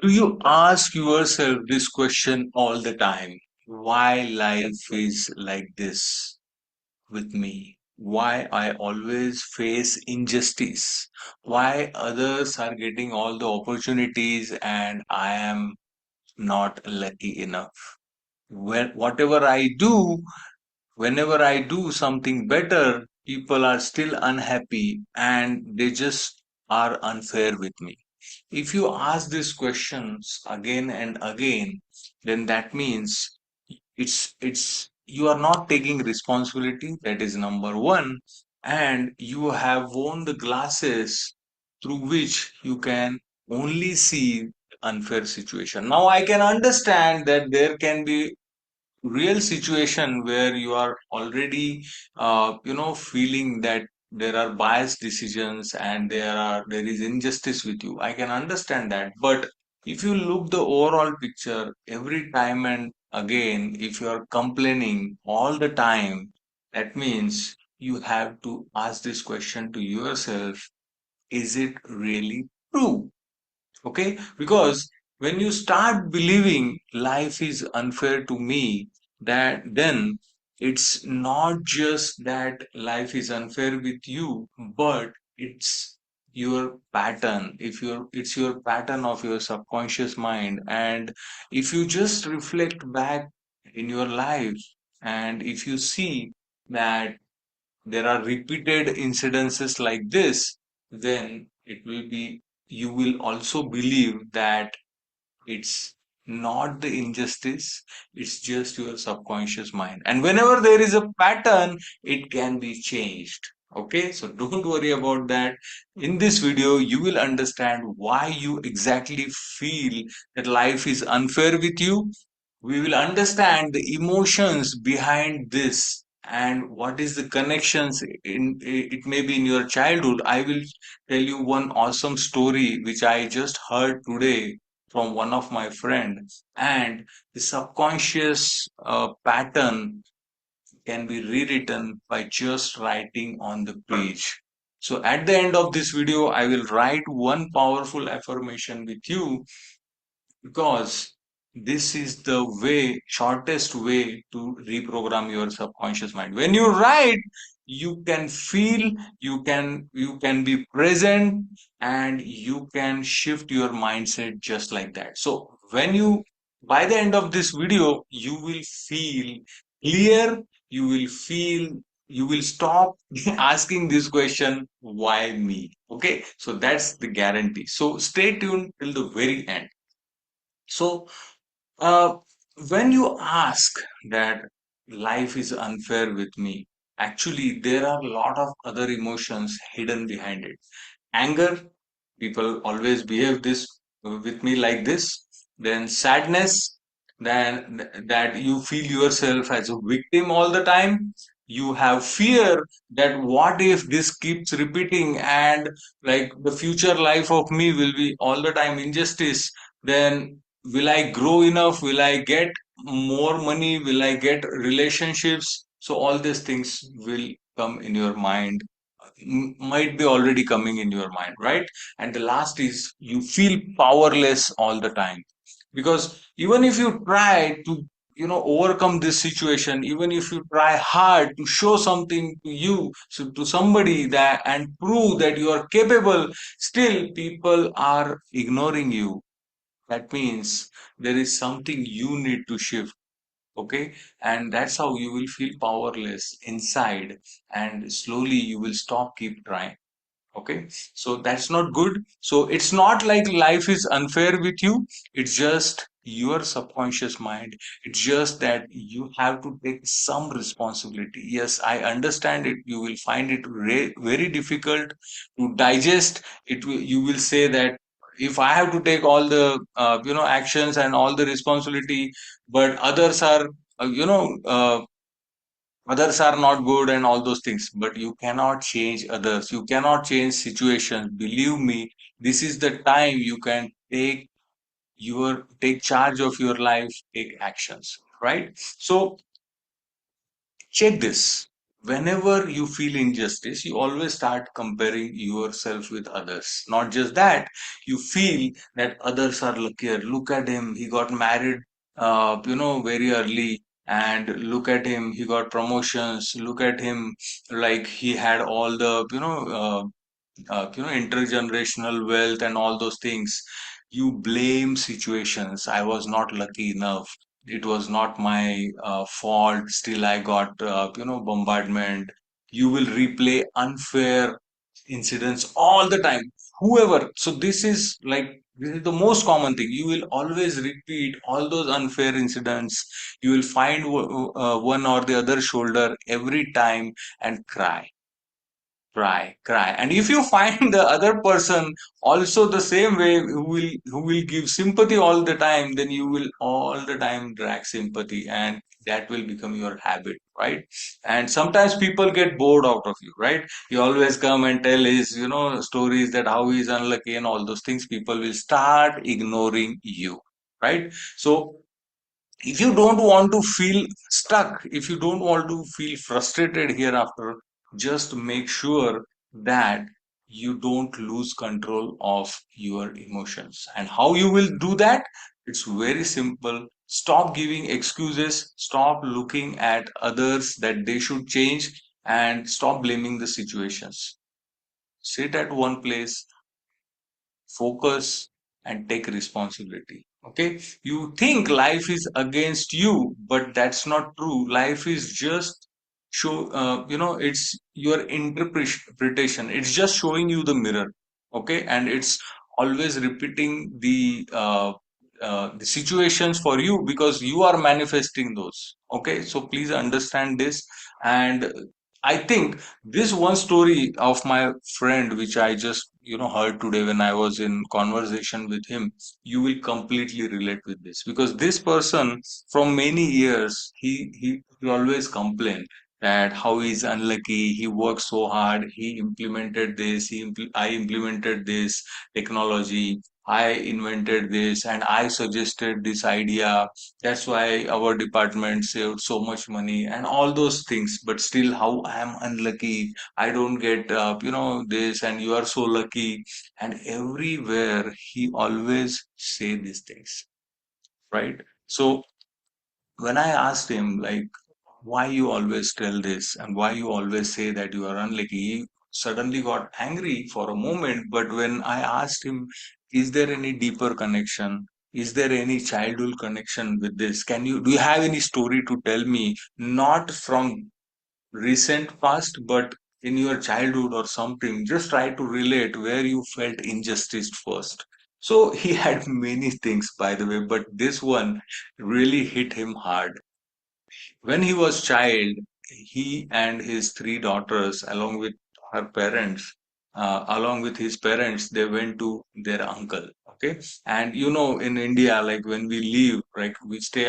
Do you ask yourself this question all the time? Why life is like this with me? Why I always face injustice? Why others are getting all the opportunities and I am not lucky enough? Whatever I do, whenever I do something better, people are still unhappy and they just are unfair with me. If you ask these questions again and again, then that means it's you are not taking responsibility. That is number one, and you have worn the glasses through which you can only see unfair situation. Now I can understand that there can be real situation where you are already feeling that there are biased decisions and there is injustice with you. I can understand that, but if you look the overall picture every time and again, if you are complaining all the time, that means you have to ask this question to yourself: is it really true? Okay, because when you start believing life is unfair to me, that then it's not just that life is unfair with you, but it's your pattern. If you're It's your pattern of your subconscious mind. And if you just reflect back in your life, and if you see that there are repeated incidences like this, then it will be, you will also believe that it's not the injustice, it's just your subconscious mind. And whenever there is a pattern, it can be changed. Okay, so don't worry about that. In this video, you will understand why you exactly feel that life is unfair with you. We will understand the emotions behind this and what is the connections in it. May be in your childhood. I will tell you one awesome story which I just heard today from one of my friends, and the subconscious pattern can be rewritten by just writing on the page. So at the end of this video, I will write one powerful affirmation with you, because this is the shortest way to reprogram your subconscious mind. When you write, you can feel, you can be present, and you can shift your mindset just like that. So by the end of this video, you will feel clear, you will stop asking this question, why me? Okay, so that's the guarantee. So stay tuned till the very end. So, uh, when you ask that life is unfair with me, actually, there are a lot of other emotions hidden behind it. Anger, people always behave this with me like this. Then sadness, then that you feel yourself as a victim all the time. You have fear that what if this keeps repeating, and like the future life of me will be all the time injustice. Then will I grow enough? Will I get more money? Will I get relationships? So all these things will come in your mind, might be already coming in your mind, right? And the last is you feel powerless all the time, because even if you try to overcome this situation, even if you try hard to show something to you, so to somebody, that and prove that you are capable, still people are ignoring you. That means there is something you need to shift. Okay, and that's how you will feel powerless inside, and slowly you will stop keep trying. Okay, so that's not good. So it's not like life is unfair with you, it's just your subconscious mind. It's just that you have to take some responsibility. Yes, I understand it, you will find it very difficult to digest it. You will say that if I have to take all the actions and all the responsibility, but others are others are not good and all those things. But you cannot change others, you cannot change situations. Believe me, this is the time you can take charge of your life, take actions, right? So check this. whenever you feel injustice, you always start comparing yourself with others. Not just that, you feel that others are luckier. Look at him, he got married, very early. And look at him, he got promotions. Look at him, like he had all the, intergenerational wealth and all those things. You blame situations. I was not lucky enough. It was not my fault. Still, I got, bombardment. You will replay unfair incidents all the time. Whoever. So this is the most common thing. You will always repeat all those unfair incidents. You will find one or the other shoulder every time and cry. And if you find the other person also the same way, who will give sympathy all the time, then you will all the time drag sympathy, and that will become your habit, right? And sometimes people get bored out of you, right? You always come and tell his, stories that how he's unlucky and all those things. People will start ignoring you, right? So if you don't want to feel stuck, if you don't want to feel frustrated hereafter, just make sure that you don't lose control of your emotions. And how you will do that? It's very simple. Stop giving excuses, stop looking at others that they should change, and stop blaming the situations. Sit at one place, focus, and take responsibility. Okay, you think life is against you, but that's not true. Life is just it's your interpretation. It's just showing you the mirror. Okay, and it's always repeating the situations for you because you are manifesting those. Okay, so please understand this. And I think this one story of my friend, which I just, heard today when I was in conversation with him, you will completely relate with this because this person, from many years, he always complained that how he's unlucky. He worked so hard. He implemented this. I implemented this technology. I invented this, and I suggested this idea. That's why our department saved so much money and all those things. But still, how I am unlucky. I don't get, this, and you are so lucky. And everywhere he always say these things, right? So when I asked him, like, why you always tell this and why you always say that you are unlucky, he suddenly got angry for a moment. But when I asked him, is there any deeper connection? Is there any childhood connection with this? Do you have any story to tell me? Not from recent past, but in your childhood or something. Just try to relate where you felt injustice first. So he had many things, by the way, but this one really hit him hard. When he was child, he and his three daughters, along with his parents, they went to their uncle. Okay, and in India, like when we leave, like we stay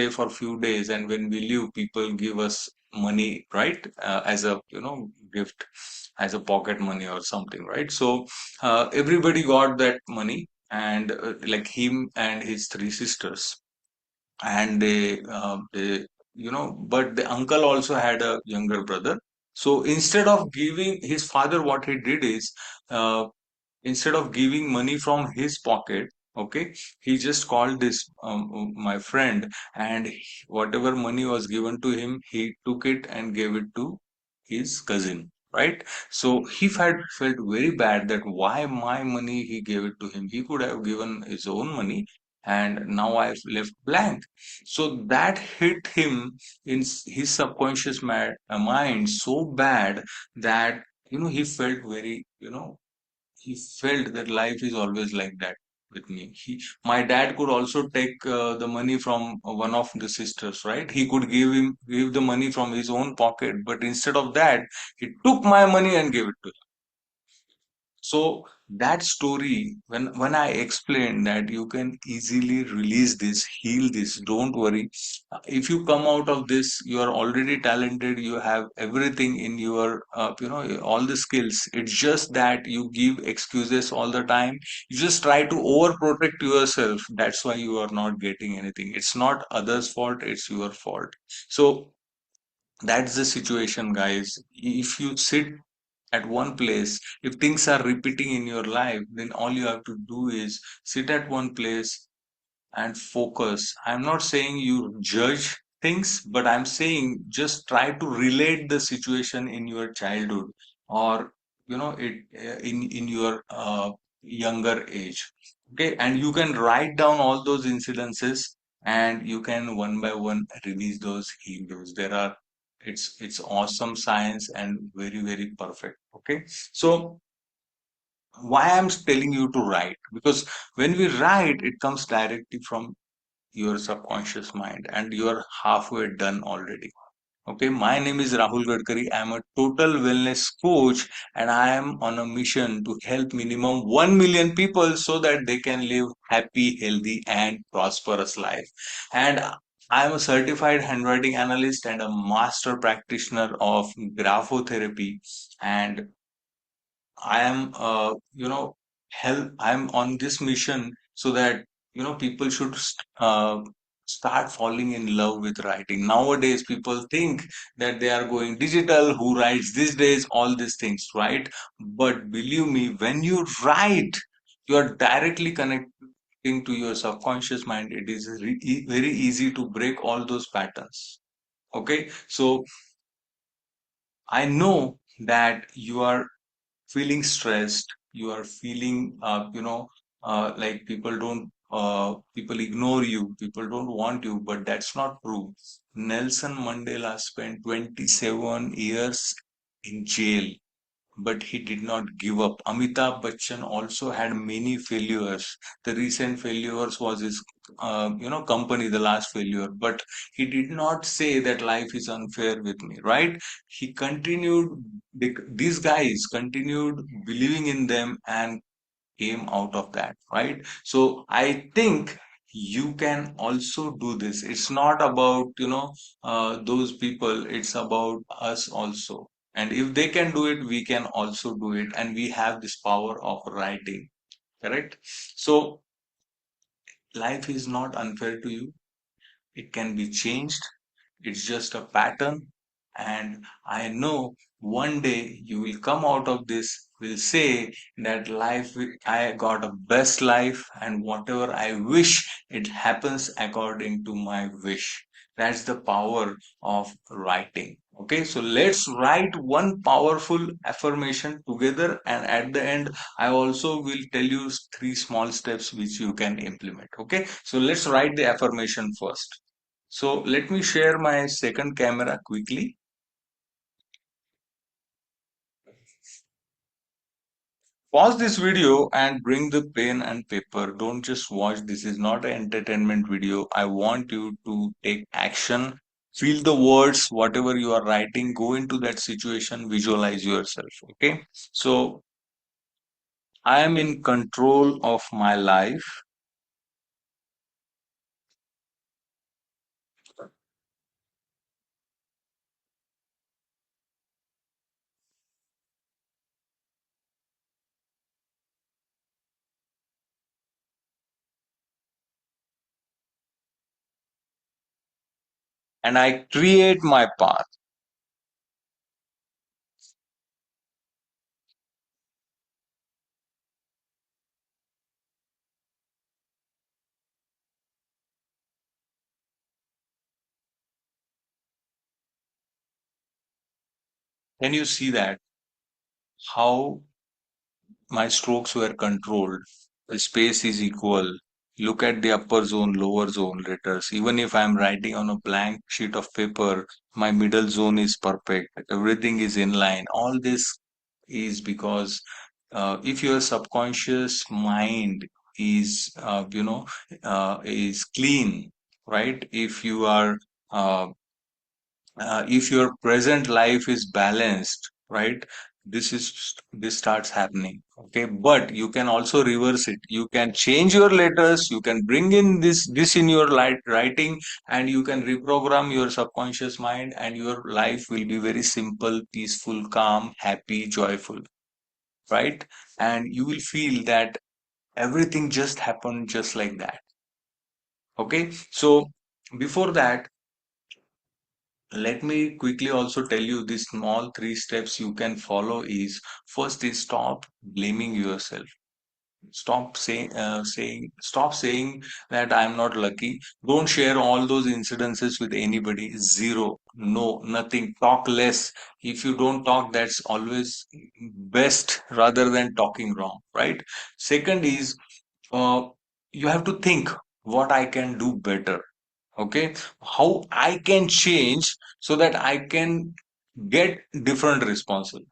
for a few days, and when we leave, people give us money, right, as a gift, as a pocket money or something, right? So everybody got that money, and like him and his three sisters, and but the uncle also had a younger brother. So instead of giving his father, what he did is, uh, instead of giving money from his pocket, okay, he just called this my friend, and whatever money was given to him, he took it and gave it to his cousin, right? So he felt very bad that why my money he gave it to him. He could have given his own money, and now I've left blank. So that hit him in his subconscious mind so bad that he felt very, he felt that life is always like that with me. My dad could also take the money from one of the sisters, right? He could give the money from his own pocket, but instead of that, he took my money and gave it to. So that story, when I explained that you can easily release this, heal this, don't worry. If you come out of this, you are already talented. You have everything in your, all the skills. It's just that you give excuses all the time. You just try to overprotect yourself. That's why you are not getting anything. It's not others' fault. It's your fault. So That's the situation, guys. If you sit at one place, if things are repeating in your life, then all you have to do is sit at one place and focus. I'm not saying you judge things, but I'm saying just try to relate the situation in your childhood, or in your younger age. Okay, and you can write down all those incidences, and you can one by one release those, heal those. It's awesome science and very very perfect. Okay, so why I'm telling you to write, because when we write, it comes directly from your subconscious mind, and you are halfway done already. Okay, my name is Rahul Gadkari. I am a total wellness coach, and I am on a mission to help minimum 1 million people so that they can live happy, healthy, and prosperous life. And I am a certified handwriting analyst and a master practitioner of graphotherapy. And I am, I'm on this mission so that, people should start falling in love with writing. Nowadays, people think that they are going digital, who writes these days, all these things, right? But believe me, when you write, you are directly connecting to your subconscious mind. It is very easy to break all those patterns. Okay, so I know that you are feeling stressed, you are feeling like people ignore you, people don't want you, but that's not true. Nelson Mandela spent 27 years in jail, but he did not give up. Amitabh Bachchan also had many failures. The recent failures was his, company, the last failure. But he did not say that life is unfair with me, right? He continued. These guys continued believing in them and came out of that, right? So I think you can also do this. It's not about, those people, it's about us also. And if they can do it, we can also do it. And we have this power of writing, correct? So life is not unfair to you. It can be changed. It's just a pattern. And I know one day you will come out of this, will say that I got a best life, and whatever I wish, it happens according to my wish. That's the power of writing. Okay, so let's write one powerful affirmation together, and at the end, I also will tell you three small steps which you can implement. Okay, so let's write the affirmation first. So let me share my second camera quickly. Pause this video and bring the pen and paper. Don't just watch. This is not an entertainment video. I want you to take action. Feel the words, whatever you are writing, go into that situation, visualize yourself. Okay. So I am in control of my life. And I create my path. Can you see that? How my strokes were controlled. The space is equal. Look at the upper zone, lower zone letters. Even if I'm writing on a blank sheet of paper, my middle zone is perfect. Everything is in line. All this is because if your subconscious mind is, is clean, right? If your present life is balanced, right, this starts happening. Okay, but you can also reverse it. You can change your letters, you can bring in this in your writing, and you can reprogram your subconscious mind, and your life will be very simple, peaceful, calm, happy, joyful, right? And you will feel that everything just happened just like that. Okay, so before that, Let me quickly also tell you these small three steps you can follow is first is stop blaming yourself. Stop saying that I'm not lucky. Don't share all those incidences with anybody. Zero, no, nothing. Talk less. If you don't talk, that's always best rather than talking wrong, right? Second is uh, you have to think what I can do better. Okay, how I can change so that I can get different responses.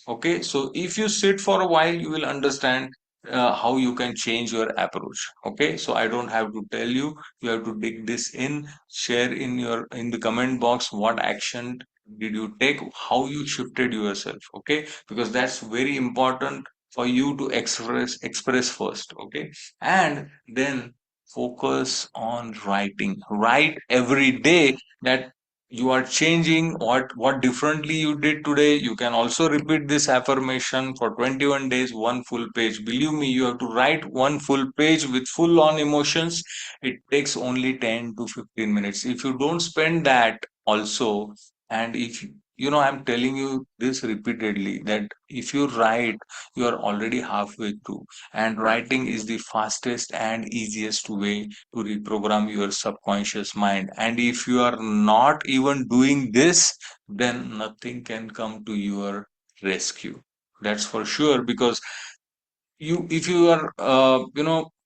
Okay, so if you sit for a while, you will understand how you can change your approach. Okay, so I don't have to tell you, you have to dig this in, share in the comment box what action did you take, how you shifted yourself. Okay, because that's very important for you to express first. Okay, and then focus on writing. Write every day that you are changing what differently you did today. You can also repeat this affirmation for 21 days, one full page. Believe me, you have to write one full page with full on emotions. It takes only 10 to 15 minutes. If you don't spend that also, and if I'm telling you this repeatedly, that if you write, you are already halfway through, and writing is the fastest and easiest way to reprogram your subconscious mind. And if you are not even doing this, then nothing can come to your rescue. That's for sure. Because if you are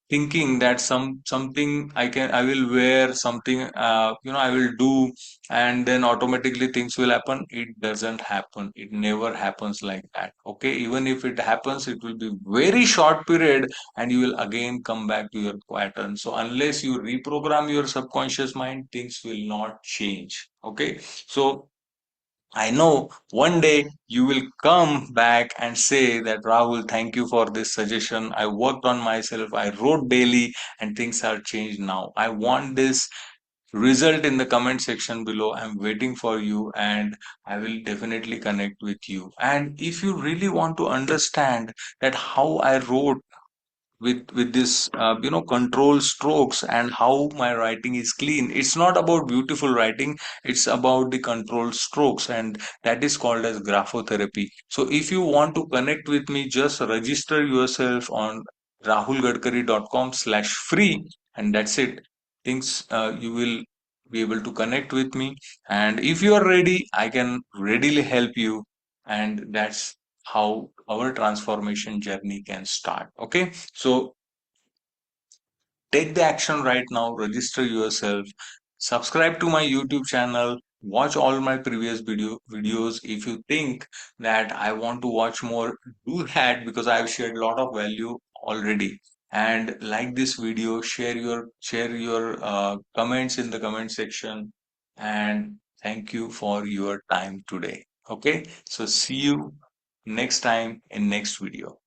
thinking that something I will wear something, I will do, and then automatically things will happen, it doesn't happen. It never happens like that. Okay, even if it happens, it will be very short period, and you will again come back to your pattern. So unless you reprogram your subconscious mind, things will not change. Okay, so I know one day you will come back and say that, Rahul, thank you for this suggestion. I worked on myself, I wrote daily, and things are changed now. I want this result in the comment section below. I'm waiting for you, and I will definitely connect with you. And if you really want to understand that how I wrote with this control strokes and how my writing is clean, it's not about beautiful writing, it's about the control strokes, and that is called as graphotherapy. So if you want to connect with me, just register yourself on rahulgadkari.com/free, and that's it. Things you will be able to connect with me, and if you are ready, I can readily help you, and that's how our transformation journey can start. Okay, so take the action right now, register yourself, subscribe to my YouTube channel, watch all my previous videos. If you think that I want to watch more, do that, because I've shared a lot of value already. And like this video, share your comments in the comment section. And thank you for your time today. Okay, so see you next time in next video.